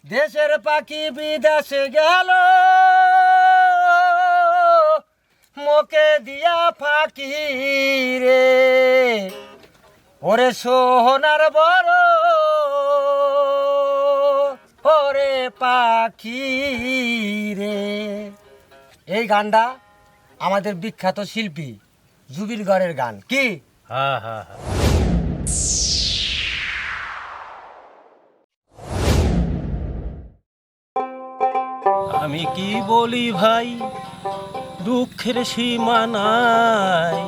দেশের পাখি বিদেশে গেল, মোকে দিয়া ফাঁকি রে। ওরে সোনার বড় ওরে পাখি রে। এই গানটা আমাদের বিখ্যাত শিল্পী জুবিন গড়ের গান। কি? হ্যাঁ হ্যাঁ হ্যাঁ। আমি কি বলি ভাই, দুঃখের সীমা নাই,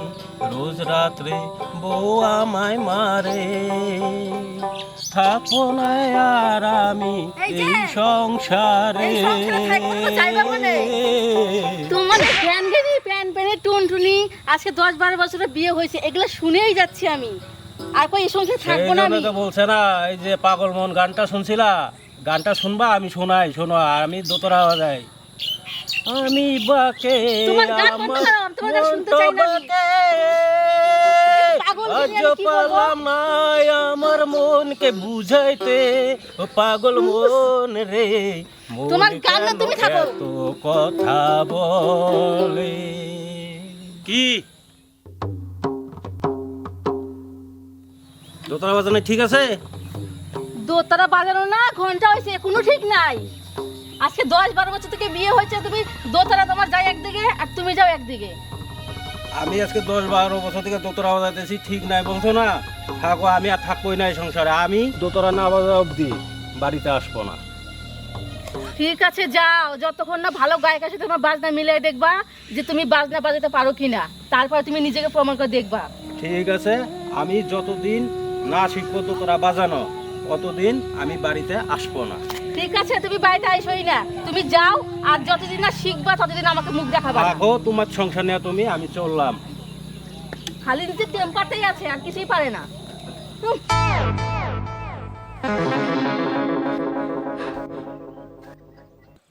রোজ রাত্রে বউ আমায় মারে, থাকবো না আর আমি এই সংসারে। তোমাদের প্যান গেনি প্যান প্যানে টুনটুনি আজকে 10-12 বছরের বিয়ে হয়েছে, এগুলো শুনেই যাচ্ছি আমি। আর কই এই সংসারে থাকবো না আমি। তো বলছে না এই যে পাগল মন গানটা শুনছিলা, গানটা শুনবা? আমি শোনাই, শোনো। আর আমি দোতরা যাই, আমি বাকে তোমার গান বন্ধ করো, তোমার গান শুনতে চাই না আমি। পাগল আজ পালাম না আমার মনকে বুঝাইতে, ও পাগল মন রে, তোমার গান না, তুমি থাকো। তো কথা বলে কি দোতরা বাজানো ঠিক আছে? দোতারা বাজানো না, ঘন্টা হয়েছে এখনো ঠিক নাই। আজকে 10-12 বছর থেকে বিয়ে হয়েছে, তুমি দোতারা তোমার যায় একদিকে আর তুমি যাও একদিকে। আমি আজকে 10-12 বছর থেকে দোতরা বাজাতেছি, ঠিক নাই বলছো না? থাকো, আমি আর থাকবোই না এই সংসারে। আমি দোতরা না বাজা অবধি বাড়িতে আসবো না। ঠিক আছে যাও, যতক্ষণ না ভালো গায়কের সাথে তোমার বাজনা মিলিয়ে দেখবা যে তুমি বাজনা বাজাতে পারো কিনা, তারপর তুমি নিজেকে প্রমাণ করে দেখবা। ঠিক আছে, আমি যতদিন না শিখবো দোতরা বাজানো ততদিন আমি বাড়িতে আসবো না। ঠিক আছে, তুমি বাড়িতে আইসোই না, তুমি যাও। আর যতদিন না শিখবা ততদিন আমাকে মুখ দেখাবা না। থাকো, তোমার সংসার নিয়ে তুমি, আমি চললাম। খালি নিজের টেম্পারটাই আছে, আর কিছুই পারে না। হুম।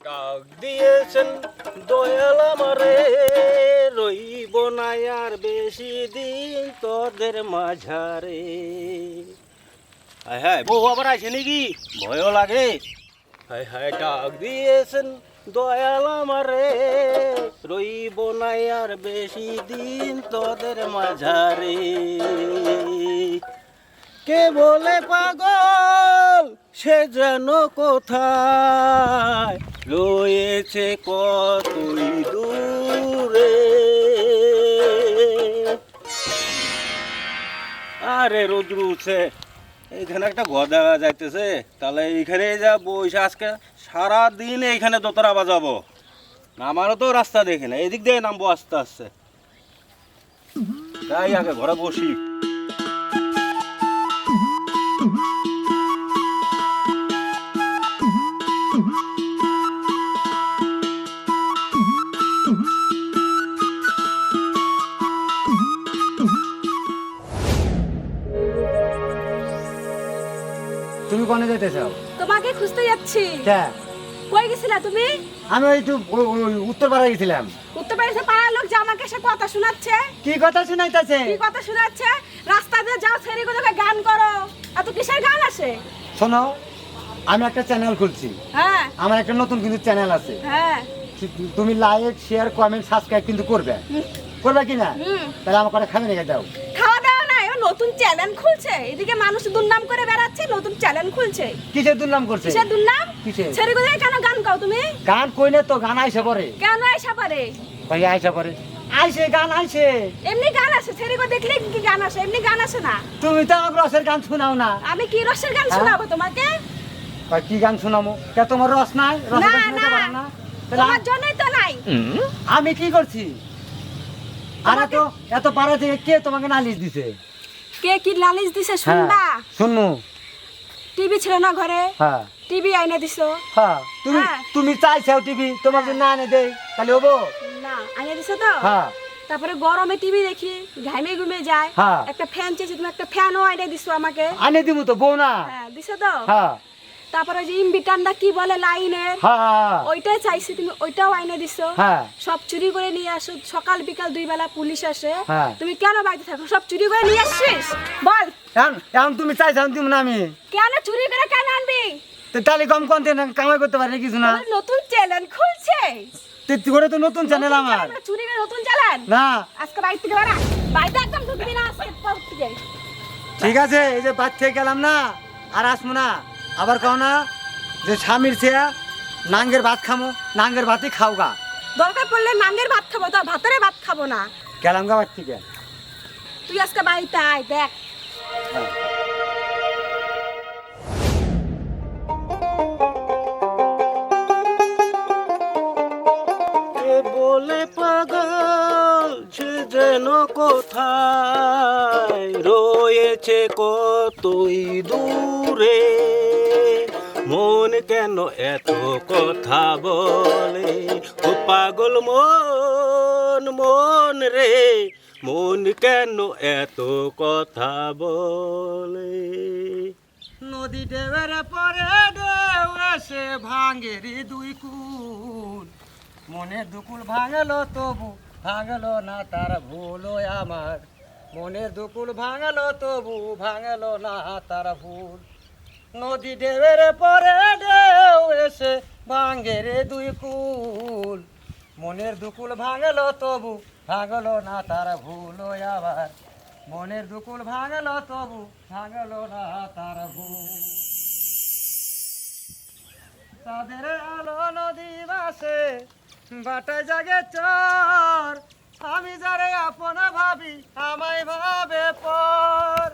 ডাক দিয়েছেন দয়াল আমারে, রইব না আর বেশি দিন তোদের মাঝারে। হায় হায়, বউ আবার আইছে নাকি? ভয়ও লাগে। হায় হায়, ডাক দিয়েছেন দয়াল আমারে, রইব না আর বেশি দিন তোদের মাঝারে। কে বলে পাগল সে যেন কোথায় রয়েছে কতই দূরে। আরে রোদ্র উঠছে, এইখানে একটা ঘর দেখা যাইতেছে, তাহলে এইখানে যা বসে আজকে সারাদিন এইখানে দোতরা বাজাবো। নামারও তো রাস্তা দেখি না, এদিক দিয়ে নামবো আস্তে আস্তে। তাই আগে ঘরে বসি। তুমি কোনে যেতে চাও? তোমাকে খুঁজতে যাচ্ছি। হ্যাঁ, কই গেছিলা তুমি? আমি ওই একটু উত্তর পাড়া গেছিলাম। উত্তর পাড়াতে পাড়ার লোক যে আমাকে সে কথা শোনাচ্ছে। কি কথা শুনাইতেছে? কি কথা শোনাচ্ছে? রাস্তা দিয়ে যাও, ছেড়ে কোথাও গান করো। এত কিসের গান আসে? শোনো, আমি একটা চ্যানেল খুলছি। হ্যাঁ আমার একটা নতুন কিন্তু চ্যানেল আছে। হ্যাঁ। তুমি লাইক শেয়ার কমেন্ট সাবস্ক্রাইব কিন্তু করবে। করবে কি না? তাহলে আমার কথা খাবে রেখে দাও। খাওয়া দাওয়া নাই, ও নতুন চ্যানেল খুলছে, এদিকে মানুষ দুর্নাম করে বেড়াচ্ছে, নতুন চ্যানেল খুলছে। কিসের দুর্নাম করছে? কিসের দুর্নাম? কিসের? ছেড়ে কোথায় কেন গান গাও তুমি? গান কই না তো, গান আইসে পরে। কেন আইসা পারে? ভাই আইসে পরে, আইসে গান আইসে। এমনি গান আসে, ছেড়ে কো দেখলে কি গান আসে? এমনি গান আসে না। তুমি তো আমার রসের গান শোনাও না। আমি কি রসের গান শোনাবো তোমাকে? ভাই কি গান শোনাবো? কে তোমার রস নাই? রসের না গান শোনাতে না, পারো না? তাহলে তোমার জন্যই তো নাই। আমি কি করছি? আর এত পাড়া থেকে কে তোমাকে নালিশ দিছে? কে কি লালিশ দিছে শুনবা? শুনু। টিভি ছিল না ঘরে, হ্যাঁ টিভি আইনে দিছো। হ্যাঁ, তুমি হ্যাঁ। তুমি চাইছাও টিভি, তোমার যদি না এনে দেই তাহলে হবো? না আইনে দিছো তো। হ্যাঁ তারপরে গরমে টিভি দেখি, ঘামে ঘুমে যায়। হ্যাঁ। একটা ফ্যান চেয়েছি, তুমি একটা ফ্যানও আইনে দিছো আমাকে। আনে দিমু তো, বউ না? হ্যাঁ দিছো তো। হ্যাঁ তারপরে যে ইনভিটারটা কি বলে লাইনের, হ্যাঁ ওইটাই চাইছি, তুমি ওইটাও আইনে দিছো। হ্যাঁ। সব চুরি করে নিয়ে আসো, সকাল বিকাল 2 বেলা পুলিশ আসে। হ্যাঁ। তুমি কেন বাড়িতে থাকো? সব চুরি করে নিয়ে আসছিস? বল এখন তুমি চাইছাও দিমু না আমি? কেন চুরি করে কেন আনবি? তো তাহলে কম কন্টেন্ট কামাই করতে পারি না কিছু না। তোমার নতুন চ্যানেল খুলছে? তো করে তো নতুন চ্যানেল আমার। চুরি করে নতুন চ্যানেল? না আজকে বাড়ি থেকে বেড়া, বাড়িতে একদম ঢুকবি না আজকে পর থেকে। ঠিক আছে, এই যে বাদ থেকে গেলাম না, আর আসবো না। আবার কও না যে স্বামীর চেয়া নাঙ্গের ভাত খামো, নাঙ্গের ভাতই খাও গা। দরকার পড়লে নাঙ্গের ভাত খাবো, তো ভাতের ভাত খাবো না। গেলাম গা বাদ থেকে। তুই আজকে বাড়িতে আয়, দেখ এ বলে পাগল সে যেন কোথায় রয়েছে কতই দূরে, মন কেন এত কথা বলে, ও পাগল মন মন রে, মন কেন এত কথা বলে। নদী ঢেউয়ের পরে ঢেউ এসে ভাঙেরি দুই কুল, মনের দুকুল ভাঙলো তবু ভাঙলো না তার ভুল আমার, মনের দুকুল ভাঙলো তবু ভাঙলো না তার ভুল। নদী ঢেউয়ের পরে ঢেউ এসে ভাঙেরে দুই কুল, মনের দুকুল ভাঙলো তবু ভাঙলো না তার ভুল আবার, মনের দুকুল ভাঙলো তবু ভাঙলো না তার ভুল। তাদের আলো নদী বাসে বাটায় জাগে চর, আমি যারে আপন ভাবি আমায় ভাবে পর,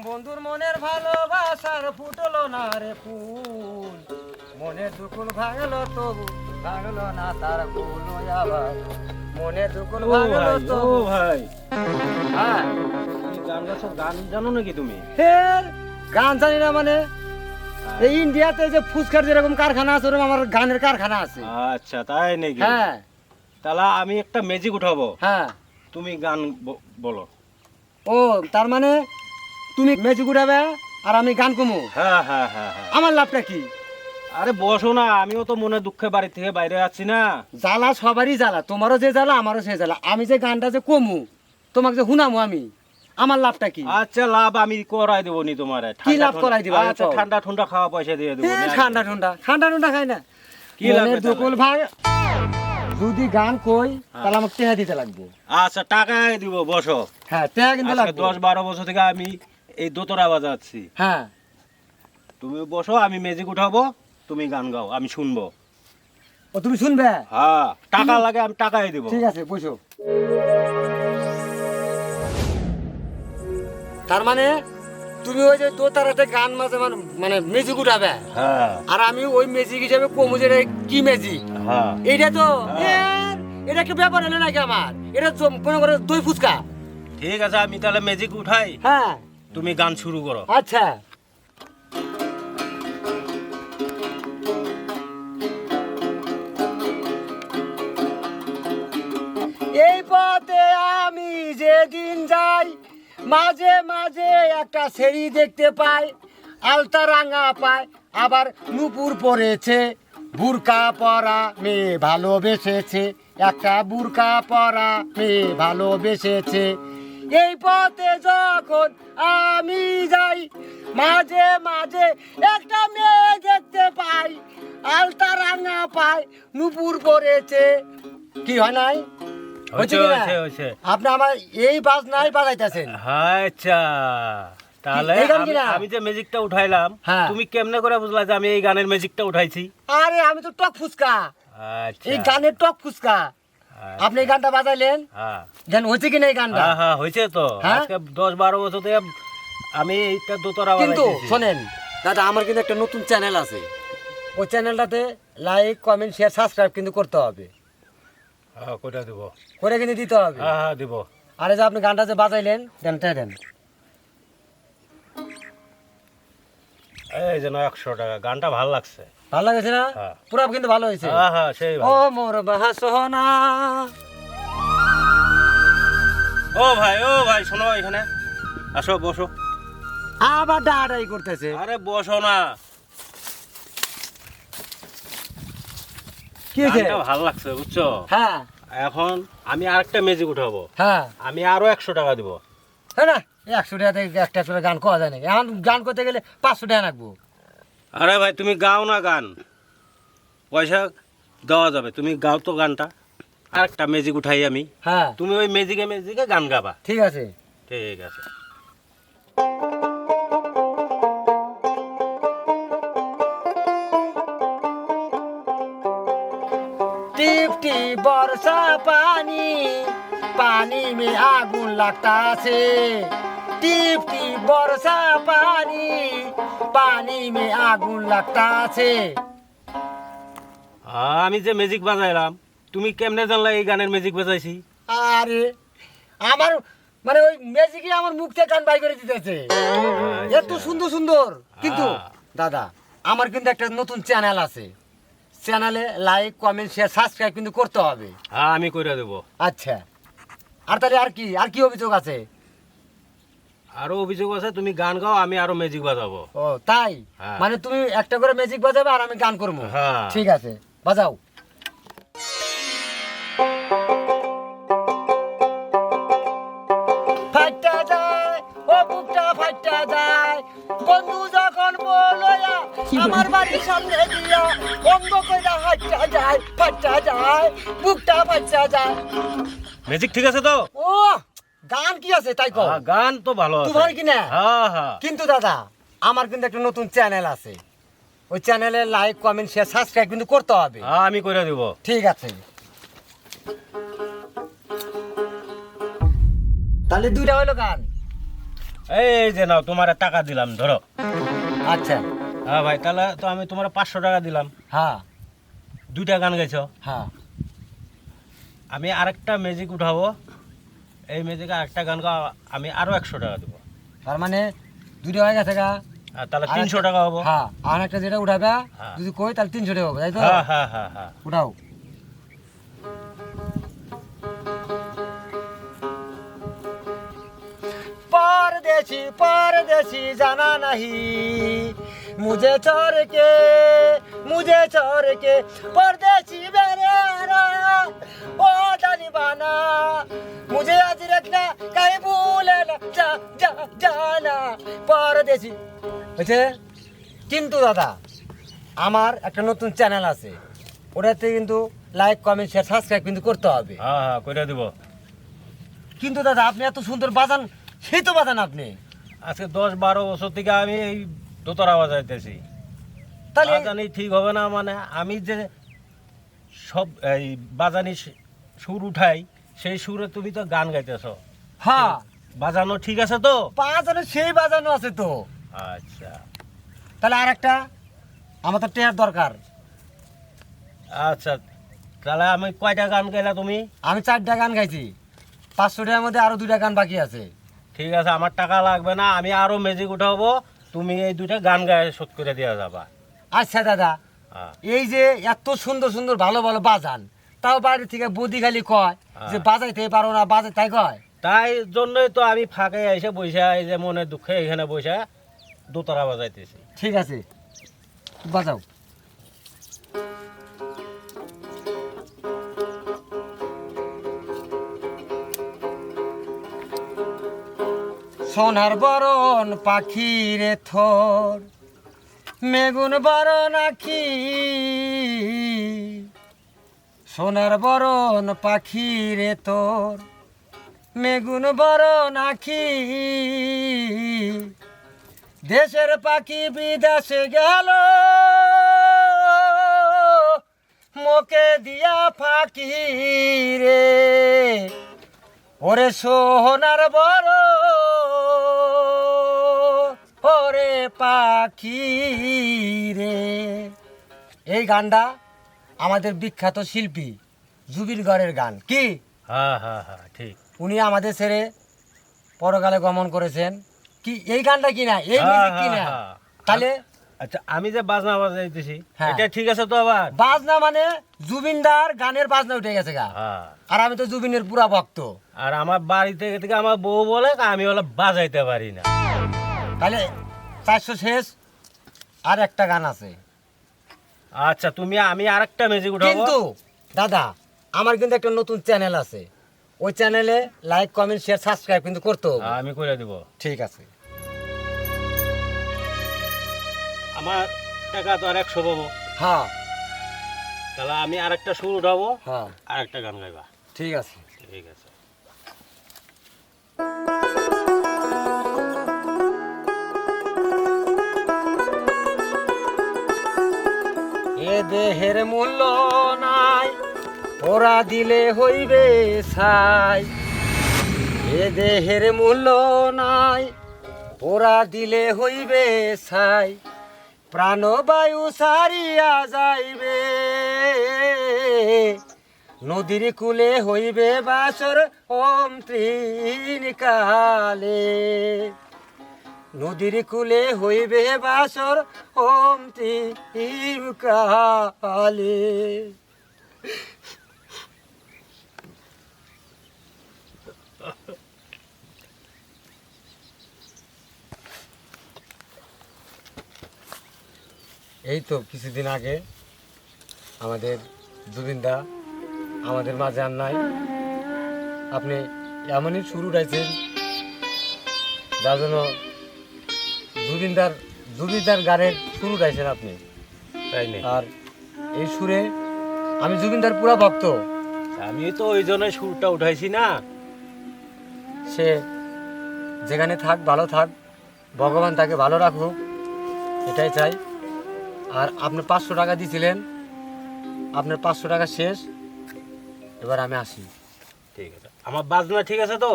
বন্ধুর মনের ভালোবাসার ফুটলো না রে ফুল, মনের দুকুল ভাঙলো তবু ভাঙলো না তার ভুল আবার, মনের দুকুল ভাঙলো তবু। ভাই হ্যাঁ গান গান জানো নাকি তুমি? ফের গান জানি না মানে, এই ইন্ডিয়াতে যে ফুচকার যেরকম কারখানা আছে ওরকম আমার গানের কারখানা আছে। আচ্ছা তাই নাকি? হ্যাঁ তাহলে আমি একটা ম্যাজিক উঠাবো, হ্যাঁ। তুমি গান বলো। ও তার মানে তুমি ম্যাজিক উঠাবে আর আমি গান কমু? হ্যাঁ হ্যাঁ হ্যাঁ হ্যাঁ। আমার লাভটা কি? আরে বসো না, আমিও তো মনে দুঃখে বাড়ি থেকে বাইরে আছি না। জ্বালা সবারই জ্বালা, তোমারও যে জ্বালা আমারও সে জ্বালা। আমি যে গানটা যে কমু তোমাকে যে শুনামু আমি, আমার লাভটা কি? আচ্ছা লাভ আমি করাই দেবো নি তোমার। কি লাভ করাই দিবা? আচ্ছা ঠান্ডা ঠান্ডা খাওয়া পয়সা দিয়ে দেবো। ঠান্ডা ঠান্ডা ঠান্ডা ঠান্ডা খাই না। কি লাগবে মনের দুকুল ভাঙ, যদি গান কই তাহলে আমাকে টেহা দিতে লাগবে। আচ্ছা টাকাই দিব, বসো। হ্যাঁ টেহা কিন্তু আজকে লাগবে। 10-12 বছর থেকে আমি এই দোতরা বাজাচ্ছি। হ্যাঁ তুমি বসো, আমি ম্যাজিক উঠাবো, তুমি গান গাও, আমি শুনবো। ও তুমি শুনবে? হ্যাঁ টাকা লাগে, আমি টাকাই দিব। ঠিক আছে বসো। তার মানে তুমি ওই যে দোতারাতে গান মাঝে মানে মিউজিক উঠাবে, হ্যাঁ আর আমি ওই মিউজিক হিসেবে কমু যে কি মিউজিক হ্যাঁ। এইটা তো এটা কি ব্যাপার হলো নাকি আমার? এটা মনে করো দই ফুচকা। ঠিক আছে আমি তাহলে ম্যাজিক উঠাই, হ্যাঁ তুমি গান শুরু করো। আচ্ছা। এই পথে আমি যেদিন যাই মাঝে মাঝে একটা সেরি দেখতে পাই, আলতা রাঙা পায় আবার নুপুর পরেছে, বুরকা পরা মেয়ে ভালোবেসেছে, একটা বুরকা পরা মেয়ে ভালোবেসেছে। এই পথে যখন আমি যাই মাঝে মাঝে একটা মেয়ে দেখতে পাই, আলতা রাঙা পায় নুপুর পরেছে। কি হয় নাই? হয়েছে কি না? হয়েছে। আপনি আমার এই বাজনাই বাজাইতেছেন। আচ্ছা তাহলে এই গান কিনা? আমি যে ম্যাজিকটা উঠাইলাম, হ্যাঁ। তুমি কেমনে করে বুঝলা যে আমি এই গানের ম্যাজিকটা উঠাইছি? আরে আমি তো টক ফুচকা, আচ্ছা এই গানের টক ফুচকা। আচ্ছা। আপনি এই গানটা বাজাইলেন, হ্যাঁ জান হয়েছে কি না এই গানটা? হ্যাঁ হ্যাঁ হয়েছে তো। হ্যাঁ? আজকে 10-12 বছর থেকে আমি এইটা দোতরা কিন্তু বাজাইতেছি। শোনেন দাদা, আমার কিন্তু একটা নতুন চ্যানেল আছে, ওই চ্যানেলটাতে লাইক কমেন্ট শেয়ার সাবস্ক্রাইব কিন্তু করতে হবে। হ্যাঁ কইটা দিব। করে কিন্তু দিতে হবে। হ্যাঁ হ্যাঁ দিব। আরে যে আপনি গানটা যে বাজাইলেন দেন দেন। এই যে 100 টাকা, গানটা ভালো লাগছে। ভালো লাগছে না? হ্যাঁ। পুরো কিন্তু ভালো হয়েছে। হ্যাঁ হ্যাঁ সেই ও ভালো। মোর বাহাসোনা। ও ভাই শোনো, এখানে আসো বসো। আবার ডাড়াই করতেছে। আরে বসো না, কি হয়েছে? গানটা ভালো লাগছে বুঝছো। হ্যাঁ এখন আমি আরেকটা ম্যাজিক উঠাবো, হ্যাঁ আমি আরো 100 টাকা দিব। হ্যাঁ না 100 টাকাতে একটা করে গান করা যায় নাকি? এখন গান করতে গেলে 500 টাকা লাগবো। আরে ভাই তুমি গাও না গান, পয়সা দেওয়া যাবে, তুমি গাও তো গানটা। আর একটা ম্যাজিক উঠাই আমি, হ্যাঁ তুমি ওই ম্যাজিকে গান গাবা। ঠিক আছে। ঠিক আছে। टिप टिप बरसा पानी, पानी में आगुन लगता से। टिप टिप बरसा पानी, पानी में आगुन लगता से। আমি যে ম্যাজিক বাজাইলাম, তুমি কেমনে জানলা এই গানের ম্যাজিক বাজাইছি? আরে আমার মানে ওই ম্যাজিকই আমার মুখ থেকে গান বাই করে দিতেছে, এত সুন্দর সুন্দর। কিন্তু দাদা আমার কিন্তু একটা নতুন চ্যানেল আছে, চ্যানেলে লাইক কমেন্ট শেয়ার সাবস্ক্রাইব কিন্তু করতে হবে। হ্যাঁ আমি করে দেবো। আচ্ছা, আর তাহলে আর কি অভিযোগ আছে? আরো অভিযোগ আছে, তুমি গান গাও, আমি আরো ম্যাজিক বাজাবো। ও তাই? হ্যাঁ। মানে তুমি একটা করে ম্যাজিক বাজাবে আর আমি গান করবো? হ্যাঁ। ঠিক আছে, বাজাও। ফাইটা যায় ও বুকটা ফাইটা যায়, বন্ধু যখন বলয়া আমার বাড়ির সামনে দিয়া অঙ্গ কইরা হাইটা যায়, ফাইটা যায় বুকটা ফাইটা যায়। ম্যাজিক ঠিক আছে তো? ও গান কি আছে তাই কও? গান তো ভালো আছে। তোমার কি না? হ্যাঁ হ্যাঁ। কিন্তু দাদা আমার কিন্তু একটা নতুন চ্যানেল আছে, ওই চ্যানেলে লাইক কমেন্ট শেয়ার সাবস্ক্রাইব কিন্তু করতে হবে। হ্যাঁ আমি করে দেবো। ঠিক আছে, তাহলে দুইটা হলো গান। এই যে নাও, তোমার টাকা দিলাম, ধরো। আচ্ছা। হ্যাঁ ভাই, তাহলে তো আমি তোমার 500 টাকা দিলাম। হ্যাঁ দুইটা গান গাইছো। হ্যাঁ। আমি আরেকটা ম্যাজিক উঠাবো, এই ম্যাজিকে আরেকটা গান গাও, আমি আরো 100 টাকা দেবো। তার মানে দুইটা হয়ে গেছে গা। আর তাহলে 300 টাকা হবো। হ্যাঁ, আর একটা যেটা উঠাবে হ্যাঁ। যদি কই তাহলে 300 টাকা হবে, তাই তো? হ্যাঁ হ্যাঁ হ্যাঁ হ্যাঁ। উঠাও। परदेसी परदेसी जाना नहीं, मुझे छोड़ के परदेसी मेरे ओ दीवाना, मुझे आज रखना कहीं भूले ना, जा जा जाना परदेसी। বুঝছে? কিন্তু দাদা আমার একটা নতুন চ্যানেল আছে, ওটাতে কিন্তু লাইক কমেন্ট শেয়ার সাবস্ক্রাইব কিন্তু করতে হবে। হ্যাঁ হ্যাঁ করে দেবো। কিন্তু দাদা আপনি এত সুন্দর বাজান, সেই তো বাজান আপনি। আজকে 10-12 বছর থেকে আমি এই দোতরা বাজাইতেছি, তাহলে বাজানি ঠিক হবে না? মানে আমি যে সব এই বাজানি সুর উঠাই, সেই সুরে তুমি তো গান গাইতেছ। হ্যাঁ বাজানো ঠিক আছে তো? বাজানো সেই বাজানো আছে তো। আচ্ছা তাহলে আর একটা আমার তো টেয়ার দরকার। আচ্ছা, তাহলে আমি কয়টা গান গাইলা তুমি? আমি 4টা গান গাইছি, 500 টাকার মধ্যে আরো 2টা গান বাকি আছে। ঠিক আছে, আমার টাকা লাগবে না, আমি আরো ম্যাজিক উঠাবো, তুমি এই 2টা গান গায়ে শোধ করে দেওয়া যাবা। আচ্ছা দাদা, হ্যাঁ। এই যে এত সুন্দর সুন্দর ভালো ভালো বাজান, তাও বাড়ি থেকে বদি খালি কয় যে বাজাইতে পারো না, বাজাই তাই কয়। তাই জন্যই তো আমি ফাঁকে এসে বসে, এই যে মনে দুঃখে এখানে বসে দোতরা বাজাইতেছি। ঠিক আছে, বাজাও। সোনার বরণ পাখি রে থর, মেগুন বরণ আখি, সোনার বরণ পাখি রে তোর, মেগুন বরণ আখি, দেশের পাখি বিদেশে গেল, মোকে দিয়া ফাঁকি রে, ওরে সোনার বড় ওরে পাখি রে। এই গানটা আমাদের বিখ্যাত শিল্পী জুবিন গড়ের গান। কি? হ্যাঁ হ্যাঁ হ্যাঁ ঠিক। উনি আমাদের ছেড়ে পরকালে গমন করেছেন। কি এই গানটা কি না, এই মিউজিক কি না? তাহলে আচ্ছা, আমি যে বাজনা বাজাইতেছি হ্যাঁ। এটা ঠিক আছে তো? আবার বাজনা মানে জুবিনদার গানের বাজনা উঠে গেছে গা। হ্যাঁ। আর আমি তো জুবিনের পুরা ভক্ত। আর আমার বাড়ি থেকে আমার বউ বলে আমি হলো বাজাইতে পারি না। তাহলে 400 শেষ, আর একটা গান আছে। আচ্ছা, আমি আরেকটা ম্যাজিক উঠাবো। কিন্তু দাদা আমার কিন্তু একটা নতুন চ্যানেল আছে, ওই চ্যানেলে লাইক কমেন্ট শেয়ার সাবস্ক্রাইব কিন্তু করতে হবে। আমি করে দেব। ঠিক আছে। আমার টাকা তো আর 100 পাবো। হ্যাঁ তাহলে আমি আরেকটা সুর উঠাবো, হ্যাঁ আরেকটা গান গাইবা। ঠিক আছে। ঠিক আছে। এ দেহের মূল্য নাই, ওরা দিলে হইবে ছাই। এ দেহের মূল্য নাই, ওরা দিলে হইবে ছাই। প্রাণবায়ু সারিয়া যাইবে, নদীর কূলে হইবে বাসর অন্তিম কালে। নদীর কূলে হইবে বাসর অন্তিম কালে। এই তো কিছুদিন আগে আমাদের জুবিনদা আমাদের মাঝে আর নাই। আপনি এমনই শুরু উঠাইছেন যার জন্য জুবিনদার গানের শুরু উঠাইছেন আপনি। তাই নেই? আর এই সুরে আমি জুবিনদার পুরা ভক্ত। আমি তো ওই জন্য সুরটা উঠাইছি না। সে যেখানে থাক ভালো থাক, ভগবান তাকে ভালো রাখুক, এটাই চাই। আর আপনি 500 টাকা দিয়েছিলেন, আপনার 500 টাকা শেষ। এবার আমি আসি। ঠিক আছে। আমার বাজনা ঠিক আছে তো?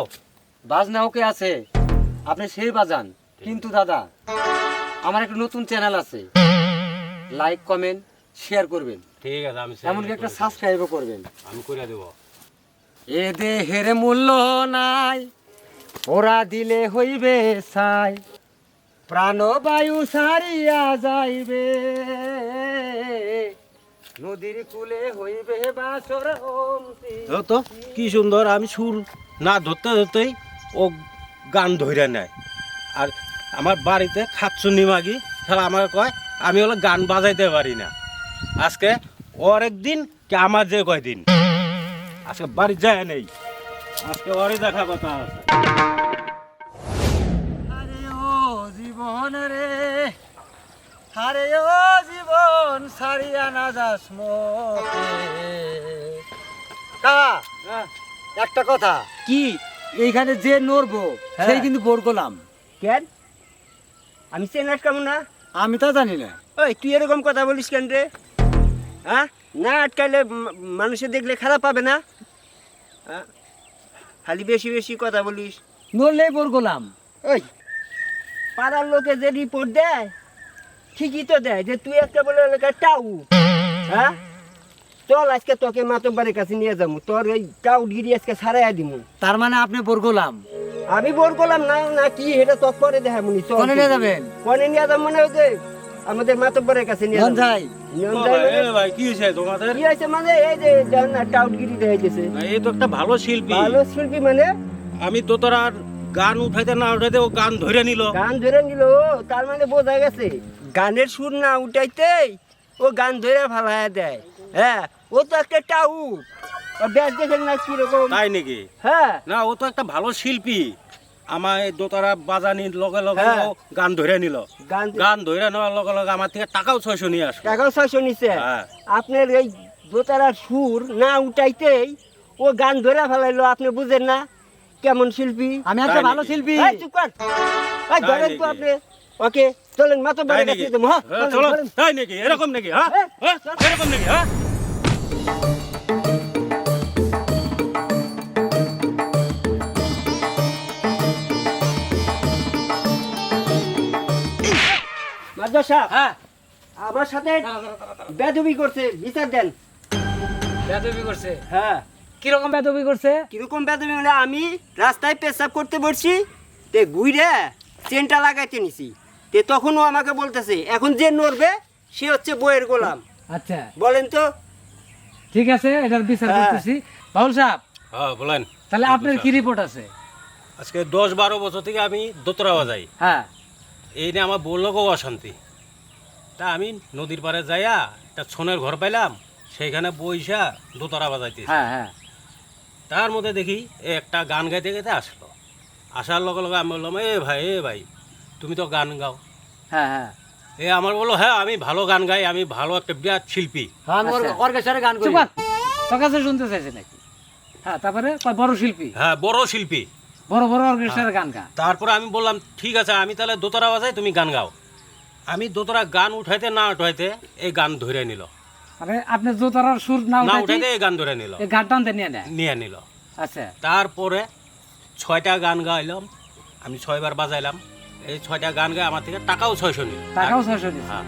বাজনা ওকে আছে, আপনি সেই বাজান। কিন্তু দাদা, আমার একটা নতুন চ্যানেল আছে, লাইক কমেন্ট শেয়ার করবেন, ঠিক আছে। আমি এমনকি একটা সাবস্ক্রাইবও করবেন। আমি করে দেব। এ দেহের মূল্য নাই, ওরা দিলে হইবে ছাই। প্রাণবায়ু সারিয়া যাইবে, নদীর কূলে হইবে বাসর অন্তিম। তো কি সুন্দর, আমি সুর না ধরতে ধরতেই ও গান ধরে নেয়। আর আমার বাড়িতে খাচ্ছুনি মাগি তাহলে আমাকে কয় আমি হলো গান বাজাইতে পারি না। আজকে ওর একদিন কি আমার যে কয়দিন, আজকে বাড়ি যায় নেই, আজকে ওরই দেখা কথা আছে। আরে ও জীবন রে, আরে ও জীবন সারিয়া না যাস মোকে। একটা কথা কি? এইখানে যে নড়বো সেই কিন্তু বোর করলাম। কেন? আমি চেনাস কেমন না? আমি তা জানি না। ওই তুই এরকম কথা বলিস কেন রে? হ্যাঁ, না আটকাইলে মানুষে দেখলে খারাপ পাবে না? হ্যাঁ, খালি বেশি বেশি কথা বলিস। নড়লেই বোর করলাম। ওই পাড়ার লোকে যে রিপোর্ট দেয় ঠিকই তো দেয় যে তুই একটা বলে এলাকার টাউ। হ্যাঁ, চল আজকে তোকে মাতব্বারের কাছে নিয়ে যাবো, তোর এই টাউটগিরি আজকে ছাড়াইয়া দিব। তার মানে আপনি বোর করলাম? আমি বোর করলাম না, না কি এটা তো পরে দেখা মনি। চল কোনে নিয়ে যাবেন? কোনে নিয়ে যাবো মানে ওই যে আমাদের মাতব্বারের কাছে নিয়ে যাবো। যাই নিয়ম ও যাই ভাই, মানে? এ ভাই কি হয়েছে তোমাদের? কি হয়েছে মানে এই যে জান না টাউটগিরি দেখাইতেছে। না, এই তো একটা ভালো শিল্পী। ভালো শিল্পী মানে আমি তো তোর আর গান উঠাইতে না উঠাইতে ও গান ধরে নিল। গান ধরে নিল, তার মানে বোঝা গেছে গানের সুর না উঠাইতেই ও গান ধরে ফালাইয়া দেয়। হ্যাঁ, ও তো একটা টাউট। আর ব্যাস দেখেন না কিরকম। তাই নাকি? হ্যাঁ, না, ও তো একটা ভালো শিল্পী। আমার এই দোতারা বাজানির লগে লগে হ্যাঁ। ও গান ধরে নিল। গান গান ধরে নেওয়ার লগে লগে আমার থেকে টাকাও 600 নিয়ে আসলো। টাকাও 600 নিছে। হ্যাঁ। আপনার এই দোতারার সুর না উঠাইতেই ও গান ধরে ফেলাইলো। আপনি বুঝেন না কেমন শিল্পী? আমি একটা তাই ভালো নাকি? শিল্পী। এই চুপ কর। এই তাই ধরেন তো নাকি? আপনি। ওকে চলেন তাই মাতব্বারের নাকি? কাছে দেবো। হ্যাঁ, হ্যাঁ, চলেন, চলো। চলেন। তাই নাকি? এরকম নাকি? হ্যাঁ, হ্যাঁ, হ্যাঁ, এরকম নাকি? হ্যাঁ। মাদ্রাস সাহেব, হ্যাঁ, আমার সাথে বেদবি করছে, বিচার দেন। বেদবি করছে? হ্যাঁ, কিরকম বেদবি করছে? কিরকম বেদবি মানে আমি রাস্তায় পেশাব করতে বসছি, তে ঘুরে চেনটা লাগাইতে নিছি। তে তখনও আমাকে বলতেছে এখন যে নড়বে সে হচ্ছে বইয়ের গোলাম। আচ্ছা বলেন তো। ঠিক আছে, এটার বিচার হ্যাঁ। করতেছি। বাউল সাহেব, হ্যাঁ, বলেন। তাহলে আপনার কি রিপোর্ট আছে? আজকে 10-12 বছর থেকে আমি দোতরা বাজাই। হ্যাঁ, এই নিয়ে আমার বললোকেও অশান্তি। তা আমি নদীর পাড়ে যাইয়া একটা ছোনের ঘর পাইলাম, সেইখানে বইসা দোতরা বাজাইতে। হ্যাঁ, হ্যাঁ, তার মধ্যে দেখি এ একটা গান গাইতে গাইতে আসলো। আসার লগে লগে আমি বললাম, এ ভাই তুমি তো গান গাও। হ্যাঁ, হ্যাঁ, এ আমার বললো হ্যাঁ আমি ভালো গান গাই, আমি ভালো একটা বিরাট শিল্পী। হ্যাঁ আমি আচ্ছা। অর্কেস্ট্রারে গান করি। চুপ কর। তোর কাছে শুনতে চাইছে নাকি? হ্যাঁ, তারপরে কয় বড় শিল্পী, হ্যাঁ বড় শিল্পী। বড় বড় অর্কেস্ট্রার গান গা। তারপরে আমি বললাম ঠিক আছে আমি তাহলে দোতারা বাজাই, তুমি গান গাও। আমি দোতারা গান উঠাইতে না উঠাইতে এই গান ধরে নিল, মানে আপনি জোতারার সুর না না উঠাইতে উঠাইতে এই গান ধরে নিল, এই গান টানতে নিয়ে নেয়। নিয়ে নিল। আচ্ছা, তারপরে 6টা গান গাইলাম, আমি 6 বার বাজাইলাম। এই 6টা গান গায়ে আমার থেকে টাকাও 600 নিল। টাকাও 600 দিছে। হ্যাঁ,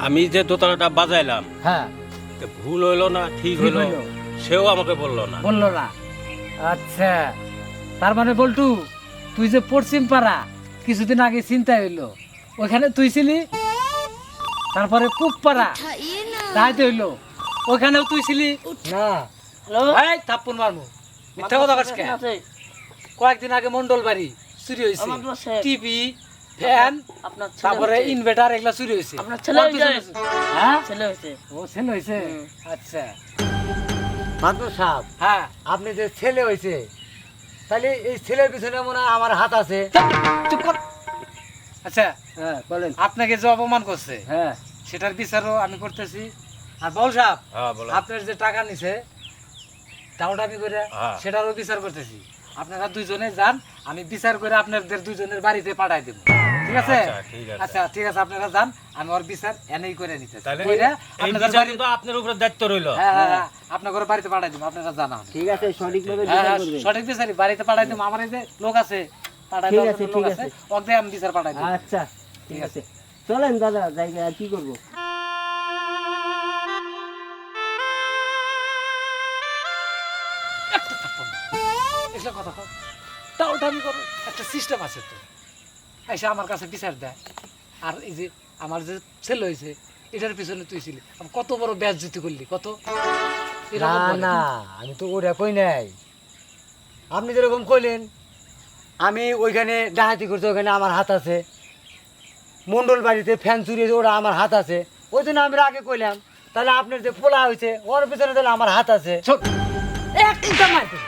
আমি যে দোতারাটা বাজাইলাম হ্যাঁ, তো ভুল হইলো না ঠিক হইলো হইলো। সেও আমাকে বললো না। বললো না। আচ্ছা, তার মানে বল্টু, তুই যে পশ্চিম পাড়া কিছুদিন আগে চিন্তা হইলো, ওখানে তুই ছিলি। তারপরে পূব পাড়া তাইতে হইলো, ওখানেও তুই ছিলি। না এই থাপ্পড় মারমু, মিথ্যা কথা কস কেন? কয়েকদিন আগে মন্ডল বাড়ি চুরি হয়েছে, আমার বাসে। টিভি, ফ্যান, আপনার ছেলে তারপরে হয়েছে। ইনভার্টার এগুলা চুরি হয়েছে। আপনার ছেলে ওর হয়েছে। পিছনে হ্যাঁ, ছেলে হয়েছে। ও ছেলে হয়েছে। আচ্ছা, মাদুর সাহেব, হ্যাঁ, আপনি যে ছেলে হয়েছে, তাহলে এই ছেলের পিছনে মনে হয় আমার হাত আছে। চুপ কর। আচ্ছা, হ্যাঁ বলেন। আপনাকে যে অপমান করছে হ্যাঁ সেটার বিচারও আমি করতেছি। আর বল সাহেব, হ্যাঁ বলো। আপনার যে টাকা নিছে টাউটামি করে, হ্যাঁ। সেটারও বিচার করতেছি। আপনারা দুইজনে যান, আমি বিচার করে আপনাদের দুইজনের বাড়িতে পাঠাই দেব। ঠিক আছে? আচ্ছা, ঠিক আছে। আচ্ছা ঠিক আছে, আপনারা যান, আমি ওর বিচার এনেই করে নিতেছি। তাহলে কইরা এই আপনাদের বিচার বাড়ি- কিন্তু আপনার উপরে দায়িত্ব রইলো। হ্যাঁ হ্যাঁ হ্যাঁ, আপনার ঘরে বাড়িতে পাঠাই দেবো, আপনারা জানা। ঠিক আছে, সঠিকভাবে হ্যাঁ বিচার হ্যাঁ, করবেন। সঠিক বিচারই বাড়িতে পাঠাই দেবো। আমার এই যে লোক আছে, পাঠাই ঠিক দেওয়ার আছে, জন্য লোক ঠিক আছে, আছে। ওকে আমি বিচার পাঠাই দেবো। আচ্ছা ঠিক আছে, চলেন দাদা, জায়গা আর কি করবো। একটা থাপ্পড় না। এসব কথা কও। টাউটামি করো, একটা সিস্টেম আছে তো। এসে আমার কাছে বিচার দেয়। আর এই যে আমার যে ছেলে হয়েছে, এটার পিছনে তুই ছিলি, আমি কত বড় ব্যাস জুতি করলি, কত এরকম না বলে। না, আমি তো ওটা কই নাই। আপনি যেরকম কইলেন, আমি ওইখানে ডাহাতি করছি, ওইখানে আমার হাত আছে। মন্ডল বাড়িতে ফ্যান চুরি হয়েছে, ওরা আমার হাত আছে। ওই জন্য আমি আগে কইলাম, তাহলে আপনার যে পোলা হয়েছে ওর পিছনে তাহলে আমার হাত আছে। শোন, একটা মার দেবো।